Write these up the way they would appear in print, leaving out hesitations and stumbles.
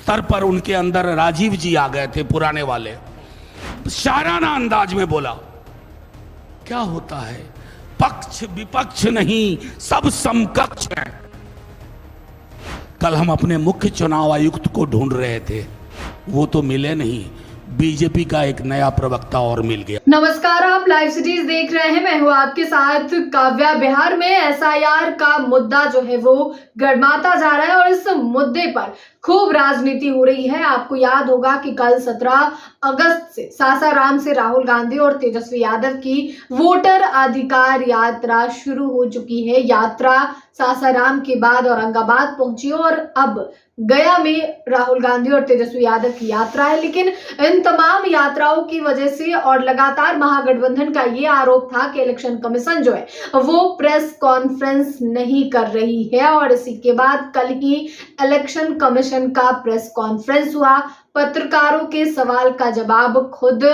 स्तर पर उनके अंदर राजीव जी आ गए थे, पुराने वाले। शायराना अंदाज में बोला, क्या होता है, पक्ष विपक्ष नहीं, सब समकक्ष हैं। कल हम अपने मुख्य चुनाव आयुक्त को ढूंढ रहे थे, वो तो मिले नहीं, बीजेपी का एक नया प्रवक्ता और मिल गया। नमस्कार, आप लाइव सिटीज देख रहे हैं, मैं हूं आपके साथ काव्या। बिहार में एसआईआर का मुद्दा जो है वो गरमाता जा रहा है और इस मुद्दे पर खूब राजनीति हो रही है। आपको याद होगा कि कल 17 अगस्त से सासाराम से राहुल गांधी और तेजस्वी यादव की वोटर अधिकार यात्रा शुरू हो चुकी है। यात्रा सासाराम के बाद औरंगाबाद पहुंची और अब गया में राहुल गांधी और तेजस्वी यादव की यात्रा है। लेकिन इन तमाम यात्राओं की वजह से और लगातार महागठबंधन का ये आरोप था कि इलेक्शन कमीशन जो है वो प्रेस कॉन्फ्रेंस नहीं कर रही है और इसी के बाद कल ही इलेक्शन कमीशन का प्रेस कॉन्फ्रेंस हुआ। पत्रकारों के सवाल का जवाब खुद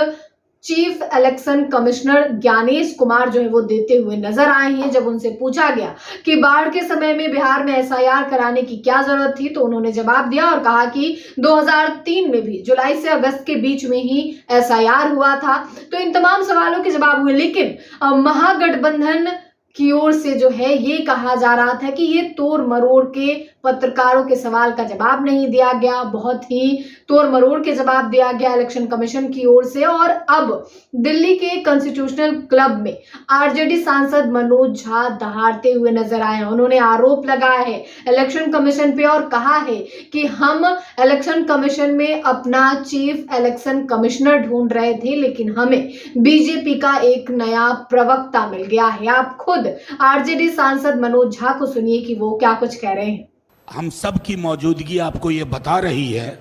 chief election commissioner Gyanesh Kumar जो है वो देते हुए नजर आए हैं। जब उनसे पूछा गया कि बाढ़ के समय में बिहार में एसआईआर कराने की क्या जरूरत थी, तो उन्होंने जवाब दिया और कहा कि 2003 में भी जुलाई से अगस्त के बीच में ही एसआईआर हुआ था। तो इन तमाम सवालों के जवाब हुए, लेकिन महागठबंधन की ओर से जो है ये कहा जा रहा था कि ये तोड़ मरोड़ के पत्रकारों के सवाल का जवाब नहीं दिया गया, बहुत ही तोड़ मरोड़ के जवाब दिया गया इलेक्शन कमीशन की ओर से। और अब दिल्ली के कॉन्स्टिट्यूशनल क्लब में आरजेडी सांसद मनोज झा दहाड़ते हुए नजर आए। उन्होंने आरोप लगाया है इलेक्शन कमीशन पे और कहा है कि हम इलेक्शन कमीशन में अपना चीफ इलेक्शन कमिश्नर ढूंढ रहे थे, लेकिन हमें बीजेपी का एक नया प्रवक्ता मिल गया है। आप खुद आरजेडी सांसद मनोज झा को सुनिए कि वो क्या कुछ कह रहे हैं। हम सब की मौजूदगी आपको ये बता रही है,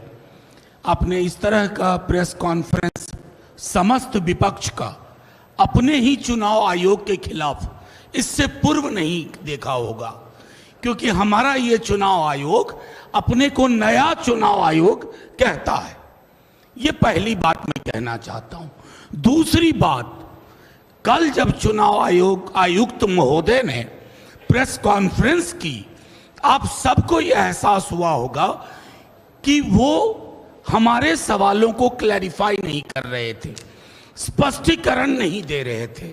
आपने इस तरह का प्रेस कॉन्फ्रेंस समस्त विपक्ष का अपने ही चुनाव आयोग के खिलाफ इससे पूर्व नहीं देखा होगा, क्योंकि हमारा ये चुनाव आयोग अपने को नया चुनाव आयोग कहता है। ये पहली बात मैं कहना चाहता हूं। दूसरी बात, कल जब चुनाव आयोग आयुक्त महोदय ने प्रेस कॉन्फ्रेंस की, आप सबको यह एहसास हुआ होगा कि वो हमारे सवालों को क्लैरिफाई नहीं कर रहे थे, स्पष्टीकरण नहीं दे रहे थे,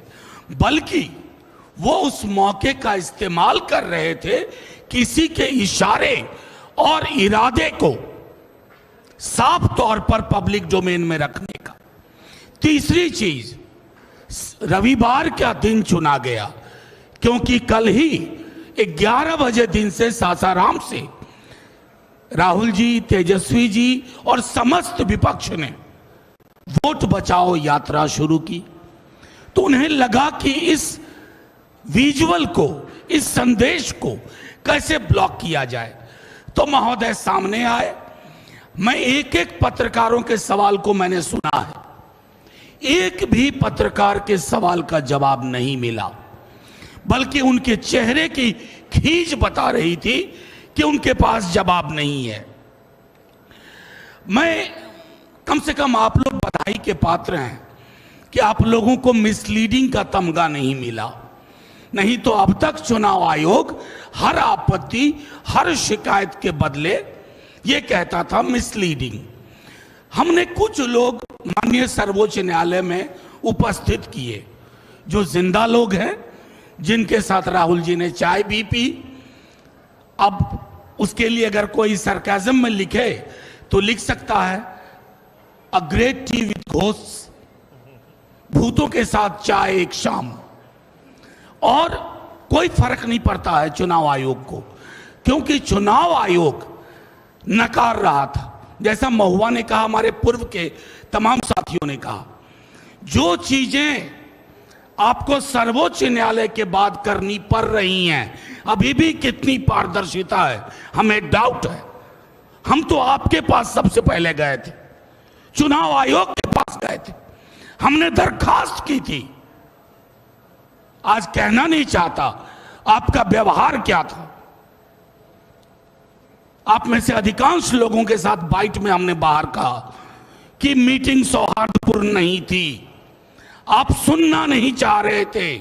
बल्कि वो उस मौके का इस्तेमाल कर रहे थे किसी के इशारे और इरादे को साफ तौर पर पब्लिक डोमेन में रखने का। तीसरी चीज, रविवार का दिन चुना गया क्योंकि कल ही 11 बजे दिन से सासाराम से राहुल जी, तेजस्वी जी और समस्त विपक्ष ने वोट बचाओ यात्रा शुरू की। तो उन्हें लगा कि इस विजुअल को, इस संदेश को कैसे ब्लॉक किया जाए, तो महोदय सामने आए। मैं एक एक पत्रकारों के सवाल को मैंने सुना है, एक भी पत्रकार के सवाल का जवाब नहीं मिला, बल्कि उनके चेहरे की खींच बता रही थी कि उनके पास जवाब नहीं है। मैं कम से कम आप लोग बधाई के पात्र हैं कि आप लोगों को मिसलीडिंग का तमगा नहीं मिला, नहीं तो अब तक चुनाव आयोग हर आपत्ति, हर शिकायत के बदले ये कहता था मिसलीडिंग। हमने कुछ लोग माननीय सर्वोच्च न्यायालय में उपस्थित किए, जो जिंदा लोग हैं, जिनके साथ राहुल जी ने चाय भी पी। अब उसके लिए अगर कोई सरकाज़म में लिखे तो लिख सकता है, a great T with ghost, भूतों के साथ चाय एक शाम। और कोई फर्क नहीं पड़ता है चुनाव आयोग को, क्योंकि चुनाव आयोग नकार रहा था। जैसा महुआ ने कहा, हमारे पूर्व के तमाम साथियों ने कहा, जो चीजें आपको सर्वोच्च न्यायालय के बाद करनी पड़ रही हैं, अभी भी कितनी पारदर्शिता है हमें डाउट है। हम तो आपके पास सबसे पहले गए थे, चुनाव आयोग के पास गए थे, हमने दरखास्त की थी। आज कहना नहीं चाहता आपका व्यवहार क्या था। आप में से अधिकांश लोगों के साथ बाइट में हमने बाहर कहा कि मीटिंग सौहार्दपूर्ण नहीं थी, आप सुनना नहीं चाह रहे थे।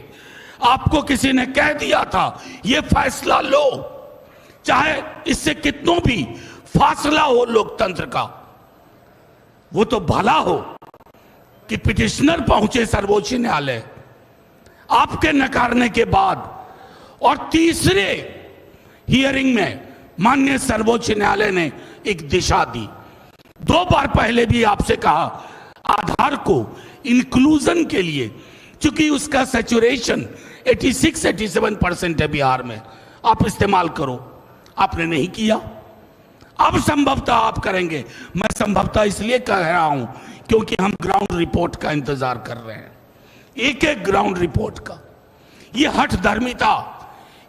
आपको किसी ने कह दिया था ये फैसला लो, चाहे इससे कितनों भी फासला हो लोकतंत्र का, वो तो भला हो कि पिटिशनर पहुंचे सर्वोच्च न्यायालय आपके नकारने के बाद, और तीसरे हियरिंग में माननीय सर्वोच्च न्यायालय ने एक दिशा दी। 2 बार पहले भी आपसे कहा आधार को इंक्लूजन के लिए, क्योंकि उसका सैचुरेशन 86-87% है बिहार में, आप इस्तेमाल करो। आपने नहीं किया। अब संभवतः आप करेंगे। मैं संभवतः इसलिए कह रहा हूं क्योंकि हम ग्राउंड रिपोर्ट का इंतजार कर रहे हैं, एक एक ग्राउंड रिपोर्ट का। ये हठधर्मिता,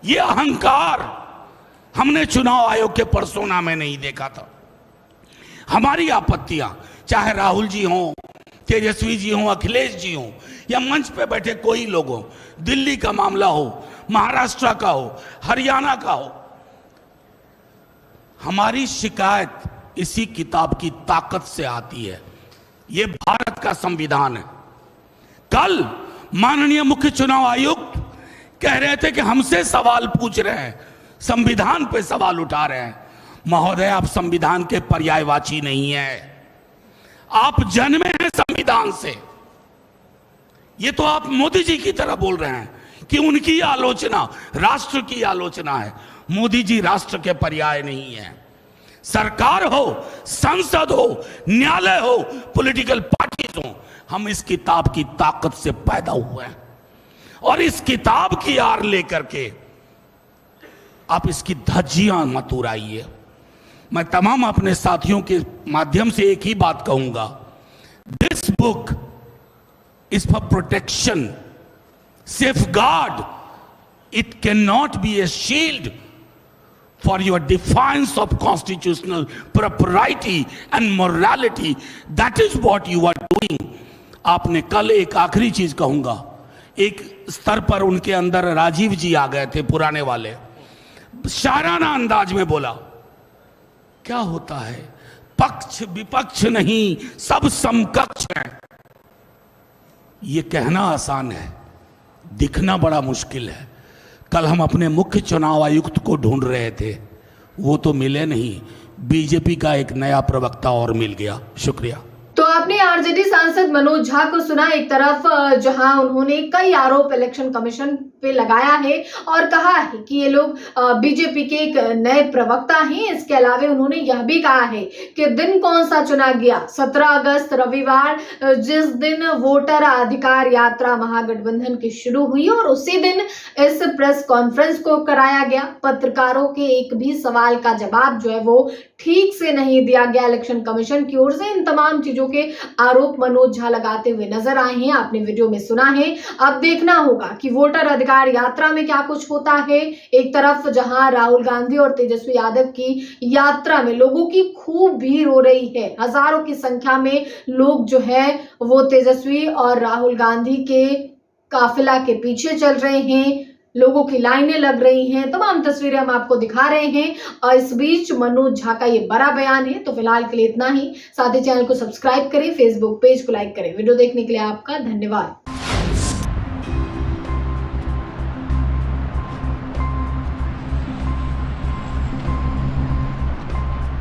ये अहंकार हमने चुनाव आयोग के पर्सोना में नहीं देखा था। हमारी आपत्तियां, चाहे राहुल जी हों, तेजस्वी जी हों, अखिलेश जी हों, या मंच पे बैठे कोई लोग हों, दिल्ली का मामला हो, महाराष्ट्र का हो, हरियाणा का हो, हमारी शिकायत इसी किताब की ताकत से आती है। ये भारत का संविधान है। कल माननीय मुख्य चुनाव आयुक्त कह रहे थे कि हमसे सवाल पूछ रहे हैं, संविधान पे सवाल उठा रहे हैं। महोदय, आप संविधान के पर्यायवाची नहीं है, आप जन्मे हैं संविधान से। ये तो आप मोदी जी की तरह बोल रहे हैं कि उनकी आलोचना राष्ट्र की आलोचना है। मोदी जी राष्ट्र के पर्याय नहीं है। सरकार हो, संसद हो, न्यायालय हो, पॉलिटिकल पार्टीज हो, हम इस किताब की ताकत से पैदा हुए हैं, और इस किताब की आड़ लेकर के आप इसकी धज्जियां मत उड़ाइए। मैं तमाम अपने साथियों के माध्यम से एक ही बात कहूंगा, this book is for protection, safeguard, it can not be A shield for your defiance of constitutional propriety and morality. That is what you are doing. आपने कल एक आखिरी चीज कहूंगा, एक स्तर पर उनके अंदर राजीव जी आ गए थे, पुराने वाले, शाराना अंदाज में बोला, क्या होता है, पक्ष विपक्ष नहीं, सब समकक्ष हैं। ये कहना आसान है, दिखना बड़ा मुश्किल है। कल हम अपने मुख्य चुनाव आयुक्त को ढूंढ रहे थे, वो तो मिले नहीं, बीजेपी का एक नया प्रवक्ता और मिल गया। शुक्रिया। तो आपने आरजेडी सांसद मनोज झा को सुना, एक तरफ जहां उन्होंने कई आरोप इलेक्शन कमीशन पे लगाया है और कहा है कि ये लोग बीजेपी के एक नए प्रवक्ता हैं। इसके अलावा उन्होंने यह भी कहा है कि दिन कौन सा चुना गया, 17 अगस्त रविवार, जिस दिन वोटर अधिकार यात्रा महागठबंधन की शुरू हुई और उसी दिन इस प्रेस कॉन्फ्रेंस को कराया गया। पत्रकारों के एक भी सवाल का जवाब जो है वो ठीक से नहीं दिया गया इलेक्शन कमीशन की ओर से। इन तमाम चीजों के आरोप मनोज झा लगाते हुए नजर आए हैं, आपने वीडियो में सुना है। अब देखना होगा कि वोटर अधिकार यात्रा में क्या कुछ होता है। एक तरफ जहां राहुल गांधी और तेजस्वी यादव की यात्रा में लोगों की खूब भीड़ हो रही है, हजारों की संख्या में लोग जो है वो तेजस्वी और राहुल गांधी के काफिला के पीछे चल रहे हैं, लोगों की लाइनें लग रही हैं। तमाम तस्वीरें हम आपको दिखा रहे हैं और इस बीच मनोज झा का ये बड़ा बयान है। तो फिलहाल के लिए इतना ही। साथ ही चैनल को सब्सक्राइब करें, फेसबुक पेज को लाइक करें। वीडियो देखने के लिए आपका धन्यवाद।